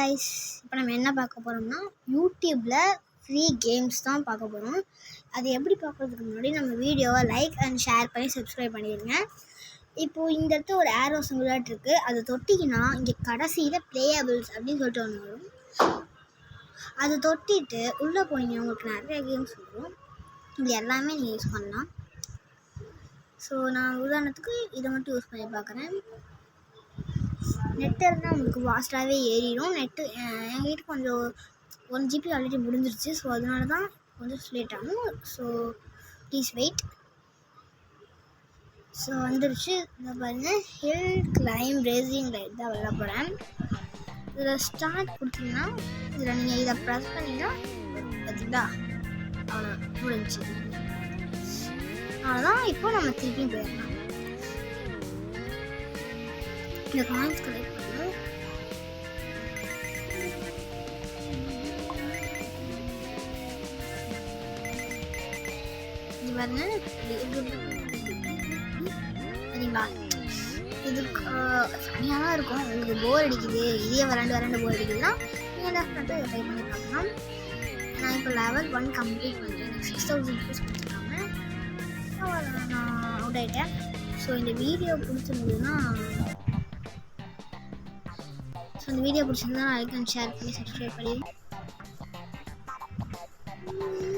Guys, இப்போ நம்ம என்ன பார்க்க போகிறோம்னா யூடியூப்பில் ஃப்ரீ கேம்ஸ் தான் பார்க்க போகிறோம். அது எப்படி பார்க்குறதுக்கு முன்னாடி நம்ம வீடியோவை லைக் அண்ட் ஷேர் பண்ணி சப்ஸ்கிரைப் பண்ணிடுங்க. இப்போது இந்த இடத்துல ஒரு ஏரோ சிங்குலாட் இருக்குது. அதை தொட்டிங்கன்னா இங்கே கடைசியில் பிளேயபிள்ஸ் அப்படின்னு சொல்லிட்டு ஒன்று வரும். அது தொட்டிட்டு உள்ளே போனீங்கன்னா உங்களுக்கு நிறைய கேம்ஸ் வரும். இது எல்லாமே நீங்கள் யூஸ் பண்ணலாம். ஸோ நான் உதாரணத்துக்கு இதை மட்டும் யூஸ் பண்ணி பார்க்குறேன். நெட்டு இருந்தால் உங்களுக்கு ஃபாஸ்ட்டாகவே ஏறிடும். நெட்டு எங்கள் வீட்டுக்கு கொஞ்சம் 1 GB ஆல்ரெடி முடிஞ்சிருச்சு. ஸோ அதனால தான் கொஞ்சம் லேட் ஆகும். So please wait. ஸோ வந்துருச்சு. இதை பாருங்கள், ஹில் கிளைம் ரேசிங் ரைட் தான் விளையாட போகிறேன். இதில் ஸ்டார்ட் கொடுத்தீங்கன்னா இதில் நீங்கள் இதை ப்ரெஸ் பண்ணிங்கன்னா பார்த்தீங்களா அவ்வளோ முடிஞ்சிச்சு. அவ்வளோதான். இப்போ நம்ம திருப்பியும் போயிடலாம். இந்த காயின்ஸ் கலெக்ட் பண்ணணும். இது பாருங்க, சரிங்களா? இதுக்கு தனியாக தான் இருக்கும். உங்களுக்கு போர் அடிக்குது, இதே விளாண்டு போர் அடிக்குதுன்னா நீங்கள் டெஃபினட்டாக இதை ட்ரை பண்ணி பார்க்கலாம். நான் இப்போ லெவல் 1 கம்ப்ளீட் பண்ணுறேன். 6000 ருபீஸ் கொடுத்துருக்காங்க. நான் அவுட் ஆகிட்டேன். ஸோ இந்த வீடியோ பிடிச்சிருந்ததுன்னா லைக் அண்ட் ஷேர் பண்ணி சப்ஸ்கிரைப் பண்ணிடுங்க.